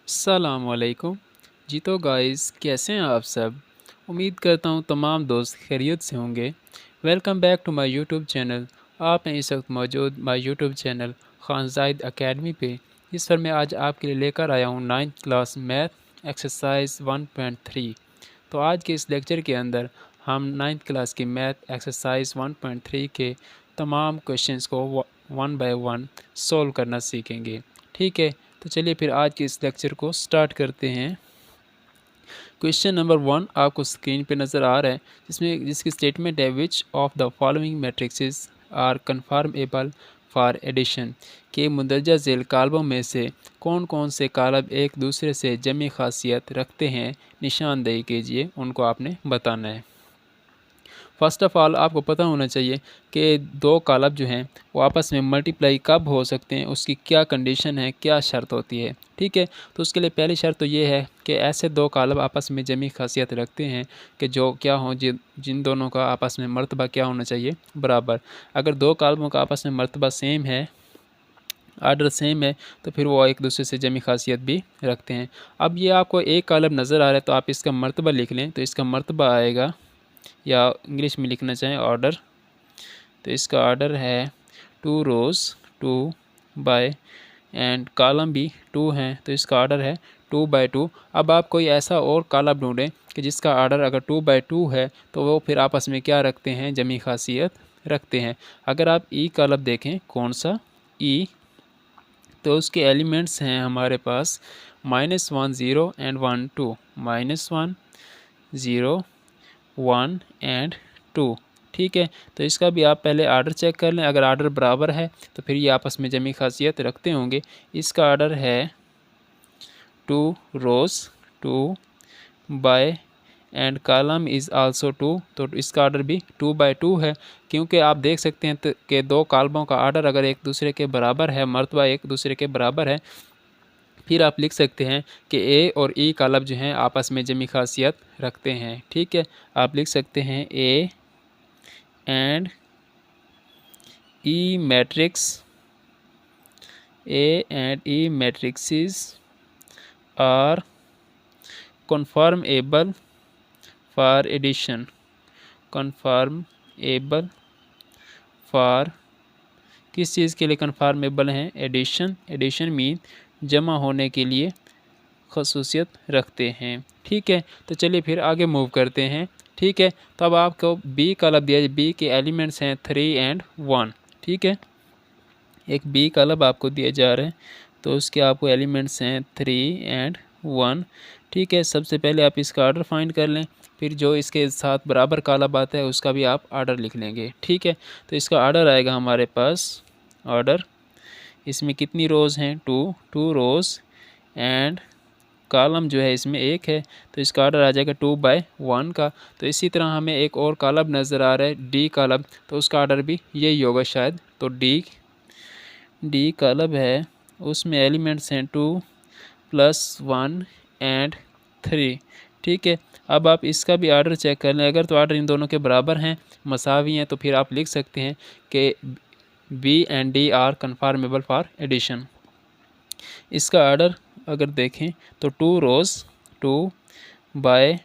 अस्सलामुअलैकुम। जी तो गाइस कैसे हैं आप सब। उम्मीद करता हूँ तमाम दोस्त खैरियत से होंगे। Welcome back to my YouTube channel. आप हैं इस वक्त मौजूद my YouTube channel Khan Zahid academy पे, जिस पर मैं आज आपके लिए लेकर आया हूँ 9th क्लास मैथ एक्सरसाइज 1.3। तो आज के इस लेक्चर के अंदर हम 9th क्लास की मैथ एक्सरसाइज 1.3 के तमाम क्वेश्चंस को वन बाय वन सॉल्व करना सीखेंगे। ठीक है, तो चलिए फिर आज के इस लेक्चर को स्टार्ट करते हैं। क्वेश्चन नंबर 1 आपको स्क्रीन पे नज़र आ रहा है, जिसकी स्टेटमेंट है which of the following matrices are conformable for addition के मुंदरजा झेल कालबों में से कौन कौन से कालब एक दूसरे से जमी खासियत रखते हैं, निशानदेही कीजिए, उनको आपने बताना है। फ़र्स्ट ऑफ़ ऑल आपको पता होना चाहिए कि दो कालब जो हैं वो आपस में मल्टीप्लाई कब हो सकते हैं, उसकी क्या कंडीशन है, क्या शर्त होती है। ठीक है, तो उसके लिए पहली शर्त तो ये है कि ऐसे दो कालब आपस में जमी खासियत रखते हैं कि जो क्या हों, जिन दोनों का आपस में मर्तबा क्या होना चाहिए, बराबर। अगर दो कालबों का आपस में मर्तबा सेम है, आर्डर सेम है, तो फिर वो एक दूसरे से जमी खासियत भी रखते हैं। अब ये आपको एक कालब नज़र आ रहा है तो आप इसका मर्तबा लिख लें, तो इसका मर्तबा आएगा, या इंग्लिश में लिखना चाहें ऑर्डर, तो इसका ऑर्डर है 2 रोज़ 2 बाय, एंड कॉलम भी 2 हैं तो इसका ऑर्डर है 2 बाय 2। अब आप कोई ऐसा और कॉलम ढूंढें कि जिसका ऑर्डर अगर 2 बाय 2 है तो वो फिर आपस में क्या रखते हैं, जमी खासियत रखते हैं। अगर आप ई कॉलम देखें, कौन सा ई, तो उसके एलिमेंट्स हैं हमारे पास -1 0 एंड 1 2, -1 0 1 एंड 2। ठीक है, तो इसका भी आप पहले आर्डर चेक कर लें। अगर आर्डर बराबर है तो फिर ये आपस में जमी खासियत रखते होंगे। इसका आर्डर है 2 rows 2 by, and column is also 2, तो इसका आर्डर भी 2 बाय 2 है। क्योंकि आप देख सकते हैं कि दो कॉलमों का आर्डर अगर एक दूसरे के बराबर है, मर्तबा एक दूसरे के बराबर है, फिर आप लिख सकते हैं कि ए और ई कॉलम जो हैं आपस में जमी खासियत रखते हैं। ठीक है, आप लिख सकते हैं A and E matrices are conformable for addition, conformable for किस चीज़ के लिए कन्फॉर्मेबल हैं, एडिशन मीन जमा होने के लिए खसूसियत रखते हैं। ठीक है, तो चलिए फिर आगे मूव करते हैं। ठीक है, तो अब आपको बी कॉलम दिया है, बी के एलिमेंट्स हैं 3 एंड 1। ठीक है, एक बी कॉलम आपको दिया जा रहा है तो उसके आपको एलिमेंट्स हैं 3 एंड 1। ठीक है, सबसे पहले आप इसका आर्डर फाइंड कर लें, फिर जो इसके साथ बराबर कॉलम आता है उसका भी आप आर्डर लिख लेंगे। ठीक है, तो इसका आर्डर आएगा हमारे पास, ऑर्डर, इसमें कितनी रोज़ हैं, 2 रोज़, एंड कॉलम जो है इसमें एक है तो इसका ऑर्डर आ जाएगा 2 बाय 1 का। तो इसी तरह हमें एक और कॉलम नज़र आ रहा है डी कॉलम, तो उसका ऑर्डर भी यही होगा शायद। तो डी कॉलम है, उसमें एलिमेंट्स हैं 2 + 1 एंड 3। ठीक है, अब आप इसका भी ऑर्डर चेक कर लें। अगर तो ऑर्डर इन दोनों के बराबर हैं, मसावी हैं, तो फिर आप लिख सकते हैं कि B and D are conformable for addition. इसका ऑर्डर अगर देखें तो 2 रोज़ 2 बाय,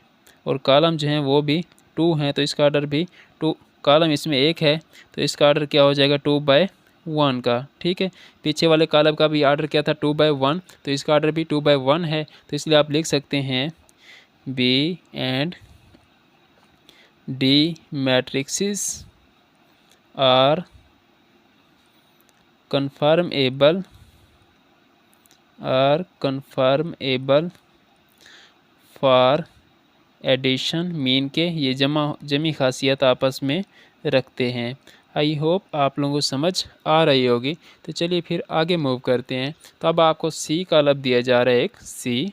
और कॉलम जो हैं वो भी 2 हैं तो इसका ऑर्डर भी 2, कॉलम इसमें एक है तो इसका ऑर्डर क्या हो जाएगा 2 बाय 1 का। ठीक है, पीछे वाले कॉलम का भी ऑर्डर क्या था 2 बाय 1, तो इसका ऑर्डर भी 2 बाय 1 है, तो इसलिए आप लिख सकते हैं B and D matrices are conformable for addition, mean के ये जमी खासियत आपस में रखते हैं। आई होप आप लोगों को समझ आ रही होगी। तो चलिए फिर आगे मूव करते हैं। तो अब आपको सी कॉलम दिया जा रहा है, एक सी,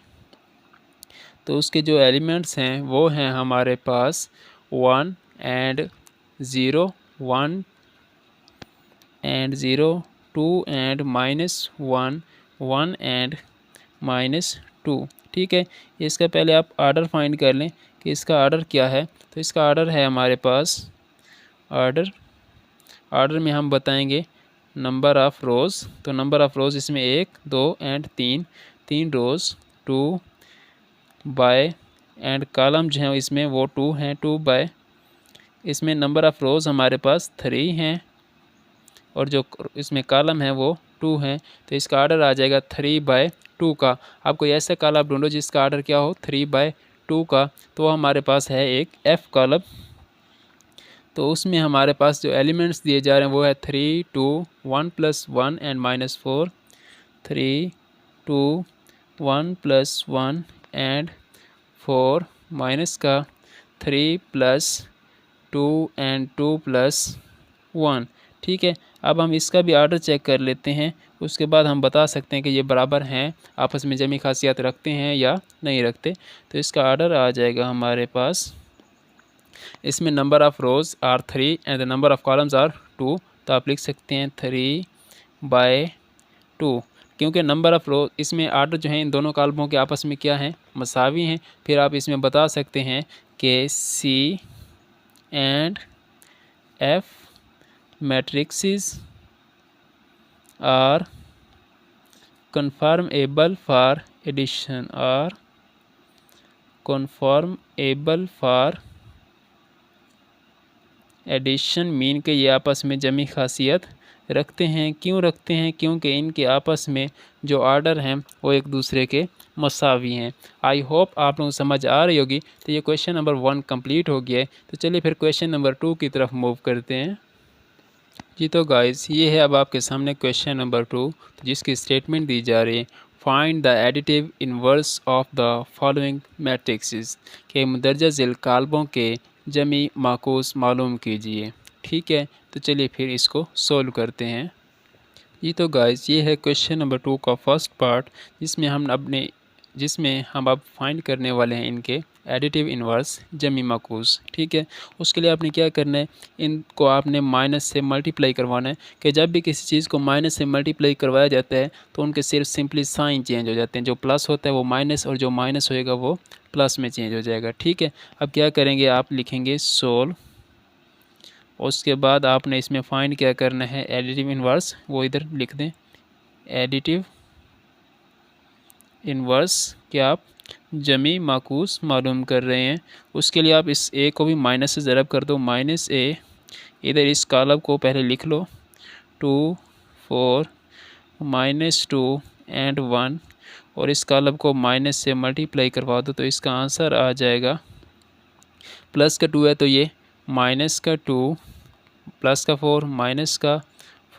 तो उसके जो एलिमेंट्स हैं वो हैं हमारे पास 1 एंड 0 1 एंड 0 2 एंड -1 1 एंड -2। ठीक है, इसका पहले आप ऑर्डर फाइंड कर लें कि इसका ऑर्डर क्या है। तो इसका ऑर्डर है हमारे पास, ऑर्डर में हम बताएंगे नंबर ऑफ़ रोज़, तो नंबर ऑफ़ रोज़ इसमें 1 2 and 3 rows 2 by and column जो है इसमें वो 2 हैं, 2 बाय, इसमें नंबर ऑफ़ रोज़ हमारे पास 3 हैं और जो इसमें कॉलम है वो 2 हैं, तो इसका आर्डर आ जाएगा 3/2 का। आप कोई ऐसा कॉलम ढूंढो जिसका आर्डर क्या हो 3/2 का, तो हमारे पास है एक F कॉलम। तो उसमें हमारे पास जो एलिमेंट्स दिए जा रहे हैं वो है 3 2 1 + 1 एंड -4, 3 2 1 + 1 एंड 4 माइनस का 3 + 2 एंड 2 + 1। ठीक है, अब हम इसका भी आर्डर चेक कर लेते हैं, उसके बाद हम बता सकते हैं कि ये बराबर हैं, आपस में जमी खासियत रखते हैं या नहीं रखते। तो इसका आर्डर आ जाएगा हमारे पास, इसमें number of rows are 3 and the number of columns are 2, तो आप लिख सकते हैं 3/2, क्योंकि नंबर ऑफ़ रो इसमें आर्डर जो है इन दोनों कॉलमों के आपस में क्या है, मसावी हैं। फिर आप इसमें बता सकते हैं कि C एंड F matrices are conformable for addition, are conformable for addition mean के ये आपस में जमी खासियत रखते हैं। क्यों रखते हैं? क्योंकि इनके आपस में जो आर्डर हैं वो एक दूसरे के मसावी हैं। आई होप आप लोगों को समझ आ रही होगी। तो ये क्वेश्चन नंबर 1 कंप्लीट हो गया है। तो चलिए फिर क्वेश्चन नंबर 2 की तरफ मूव करते हैं। जी तो गाइस ये है अब आपके सामने क्वेश्चन नंबर 2, जिसकी स्टेटमेंट दी जा रही है, find the additive inverse of the following matrixes, के मुंदरजा झिल कालबों के जमी माकूस मालूम कीजिए। ठीक है, तो चलिए फिर इसको सोल्व करते हैं। जी तो गाइस ये है क्वेश्चन नंबर 2 का फर्स्ट पार्ट, जिसमें हम अब फाइंड करने वाले हैं इनके एडिटिव इन्वर्स जमी माकूस। ठीक है, उसके लिए आपने क्या करना है, इनको आपने माइनस से मल्टीप्लाई करवाना है। कि जब भी किसी चीज़ को माइनस से मल्टीप्लाई करवाया जाता है तो उनके सिर्फ सिंपली साइन चेंज हो जाते हैं। जो प्लस होता है वो माइनस और जो माइनस होएगा वो प्लस में चेंज हो जाएगा। ठीक है, अब क्या करेंगे, आप लिखेंगे सोल्व, उसके बाद आपने इसमें फाइंड क्या करना है, एडिटिव इन्वर्स, वो इधर लिख दें, एडिटिव इन्वर्स क्या आप जमी माकूस मालूम कर रहे हैं। उसके लिए आप इस ए को भी माइनस से ज़रब कर दो, -a, इधर इस कॉलम को पहले लिख लो 2 4 -2 एंड 1, और इस कॉलम को माइनस से मल्टीप्लाई करवा दो, तो इसका आंसर आ जाएगा, प्लस का 2 है तो ये माइनस का 2, प्लस का 4, माइनस का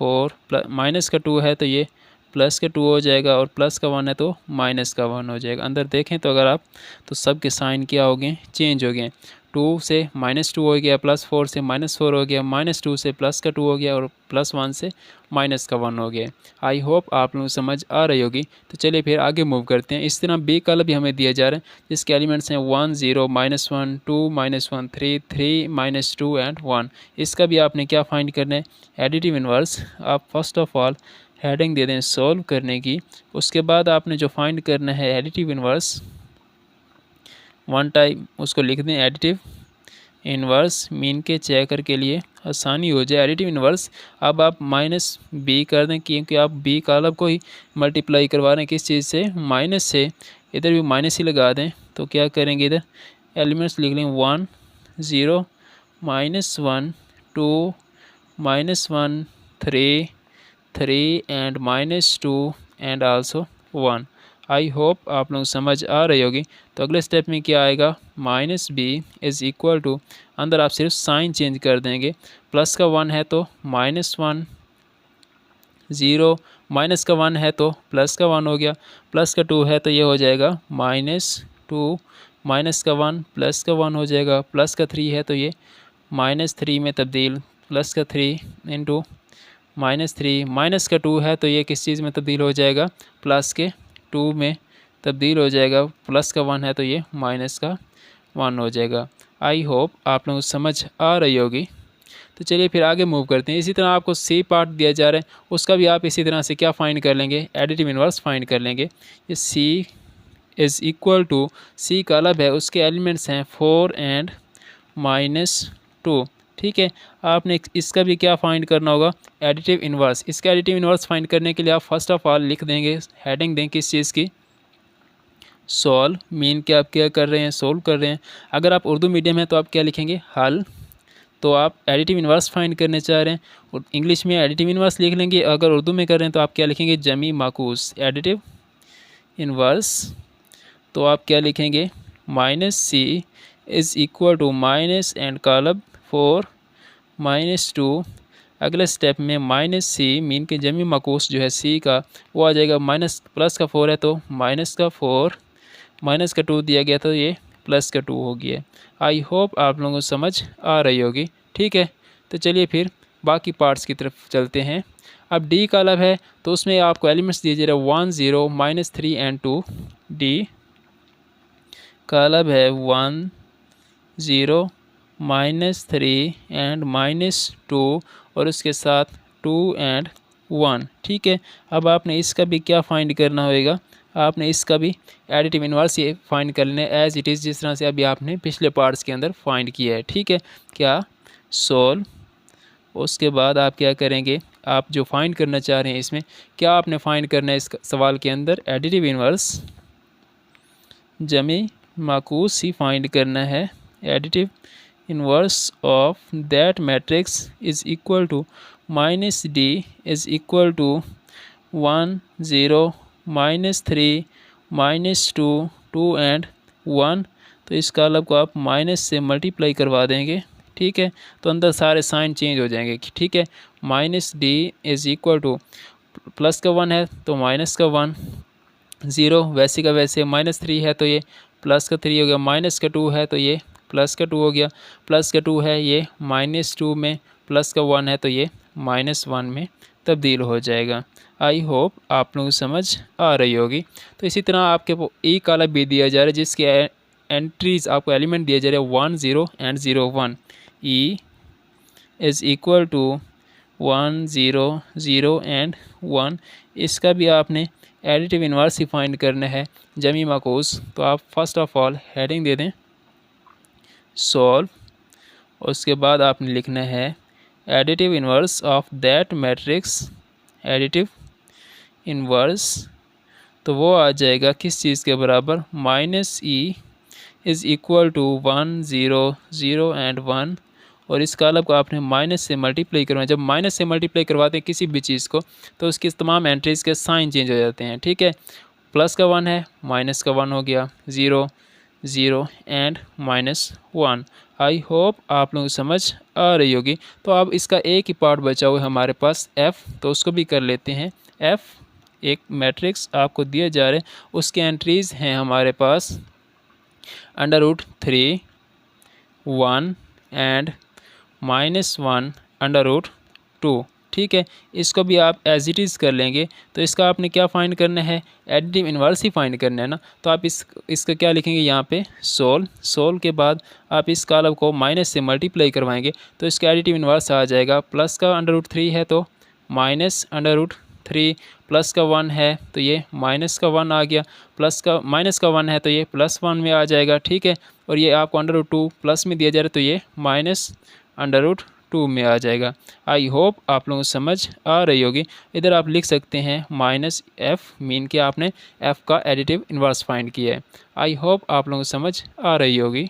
4, माइनस का 2 है तो ये प्लस का 2 हो जाएगा, और प्लस का 1 है तो माइनस का 1 हो जाएगा। अंदर देखें तो अगर आप तो सब के साइन क्या हो गए, चेंज हो गए। 2 से -2 हो गया, +4 से -4 हो गया, -2 से प्लस का 2 हो गया, और +1 से माइनस का 1 हो गया। आई होप आप लोगों को समझ आ रही होगी। तो चलिए फिर आगे मूव करते हैं। इस तरह बी कॉलम भी हमें दिया जा रहा है, जिसके एलिमेंट्स हैं 1 0 -1 2 -1 3 3 -2 एंड 1। इसका भी आपने क्या फाइंड करना है, एडिटिव इन्वर्स। आप फर्स्ट ऑफ ऑल हेडिंग दे दें सॉल्व करने की, उसके बाद आपने जो फाइंड करना है एडिटिव इन्वर्स, वन टाइम उसको लिख दें एडिटिव इन्वर्स, मीन के चेकर के लिए आसानी हो जाए। एडिटिव इन्वर्स अब आप -b कर दें, क्योंकि आप b कॉलम को ही मल्टीप्लाई करवा रहे हैं किस चीज़ से, माइनस से, इधर भी माइनस ही लगा दें। तो क्या करेंगे, इधर एलिमेंट्स लिख लें 1 0 -1 2 -1 3 3 and -2 and also 1। I hope आप लोग समझ आ रही होगी। तो अगले स्टेप में क्या आएगा, -b इज़ इक्वल टू, अंदर आप सिर्फ साइन चेंज कर देंगे, प्लस का 1 है तो -1 0, माइनस का 1 है तो प्लस का 1 हो गया, प्लस का 2 है तो ये हो जाएगा -2, माइनस का 1 प्लस का 1 हो जाएगा, प्लस का 3 है तो ये -3 में तब्दील, प्लस का 3 इंटू -3, माइनस का 2 है तो ये किस चीज़ में तब्दील हो जाएगा, प्लस के 2 में तब्दील हो जाएगा, प्लस का 1 है तो ये माइनस का 1 हो जाएगा। आई होप आप लोगों को समझ आ रही होगी। तो चलिए फिर आगे मूव करते हैं। इसी तरह आपको सी पार्ट दिया जा रहा है, उसका भी आप इसी तरह से क्या फाइंड कर लेंगे, एडिटिव इन्वर्स फाइंड कर लेंगे। ये C is equal to, C column है उसके एलिमेंट्स हैं 4 एंड -2। ठीक है, आपने इसका भी क्या फाइंड करना होगा, एडिटिव इन्वर्स। इसका एडिटिव इन्वर्स फाइंड करने के लिए आप फर्स्ट ऑफ ऑल लिख देंगे, हेडिंग दें किस चीज़ की, सॉल्व मीन के आप क्या कर रहे हैं, सोल्व कर रहे हैं। अगर आप उर्दू मीडियम है तो आप क्या लिखेंगे, हल। तो आप एडिटिव इन्वर्स फाइंड करने चाह रहे हैं और इंग्लिश में एडिटिव इन्वर्स लिख लेंगे। अगर उर्दू में कर रहे हैं तो आप क्या लिखेंगे, जमी माकूस एडिटिव इन्वर्स। तो आप क्या लिखेंगे, minus C is equal to minus and column 4 -2। अगले स्टेप में माइनस सी मीन के जमी माकूस जो है सी का वो आ जाएगा, माइनस प्लस का 4 है तो माइनस का 4, माइनस का 2 दिया गया तो ये प्लस का 2 हो गया। आई होप आप लोगों को समझ आ रही होगी। ठीक है, तो चलिए फिर बाकी पार्ट्स की तरफ चलते हैं। अब डी का अलग है तो उसमें आपको एलिमेंट्स दिए जा रहे हैं 1 0 -3 एंड 2। डी का अलग है 1 0 -3 एंड -2 और उसके साथ 2 एंड 1। ठीक है, अब आपने इसका भी क्या फाइंड करना होगा, आपने इसका भी एडिटिव इन्वर्स ये फाइंड कर लेना है एज इट इज़, जिस तरह से अभी आपने पिछले पार्ट्स के अंदर फाइंड किया है। ठीक है, क्या सोल्व। उसके बाद आप क्या करेंगे, आप जो फाइंड करना चाह रहे हैं इसमें क्या आपने फाइंड करना है इस सवाल के अंदर, एडिटिव इन्वर्स जमी माकूस ही फाइंड करना है। Additive inverse of that matrix is equal to minus D is equal to 1 0 -3 -2 2 and 1। तो इस कॉलम को आप माइनस से मल्टीप्लाई करवा देंगे। ठीक है, तो अंदर सारे साइन चेंज हो जाएंगे। ठीक है, minus D is equal two plus का 1 है तो माइनस का 1, 0 वैसे का वैसे, -3 है तो ये प्लस का 3 हो गया, माइनस का 2 है तो ये प्लस का 2 हो गया, प्लस का 2 है ये -2 में, प्लस का 1 है तो ये -1 में तब्दील हो जाएगा। आई होप आप लोगों को समझ आ रही होगी। तो इसी तरह आपके ई कॉलम भी दिया जा रहा है जिसके एंट्रीज़ आपको एलिमेंट दिया जा रहा है 1 0 and 0 1। E is equal to 1 0 0 and 1। इसका भी आपने एडिटिव इन्वर्स ही फाइंड करना है जमी माकूस। तो आप फर्स्ट ऑफ ऑल हेडिंग दे दें सॉल्व। उसके बाद आपने लिखना है additive inverse of that matrix, additive inverse तो वो आ जाएगा किस चीज़ के बराबर, minus E is equal to 1 0 0 and 1। और इस कॉलम को आपने माइनस से मल्टीप्लाई करवाना। जब माइनस से मल्टीप्लाई करवाते हैं किसी भी चीज़ को तो उसकी तमाम एंट्रीज़ के साइन चेंज हो जाते हैं। ठीक है, प्लस का 1 है, माइनस का 1 हो गया, 0 0 एंड -1। आई होप आप लोगों को समझ आ रही होगी। तो अब इसका एक ही पार्ट बचा हुआ है हमारे पास एफ़, तो उसको भी कर लेते हैं। एफ़ एक मैट्रिक्स आपको दिए जा रहे हैं, उसके एंट्रीज़ हैं हमारे पास √3 1 एंड -1 √2। ठीक है, इसको भी आप एज इट इज़ कर लेंगे। तो इसका आपने क्या फाइंड करना है, एडिटिव इन्वर्स ही फाइंड करना है ना। तो आप इसका क्या लिखेंगे यहाँ पे सोल्व के बाद आप इस कॉलम को माइनस से मल्टीप्लाई करवाएंगे तो इसका एडिटिव इन्वर्स आ जाएगा। प्लस का √3 है तो -√3, प्लस का 1 है तो ये माइनस का 1 आ गया, प्लस का माइनस का 1 है तो ये +1 में आ जाएगा। ठीक है, और ये आपको √2 प्लस में दिया जा रहा है तो ये -√2 में आ जाएगा। आई होप आप लोगों को समझ आ रही होगी। इधर आप लिख सकते हैं -f मीन के आपने f का एडिटिव इन्वर्स फाइंड किया है। आई होप आप लोगों को समझ आ रही होगी।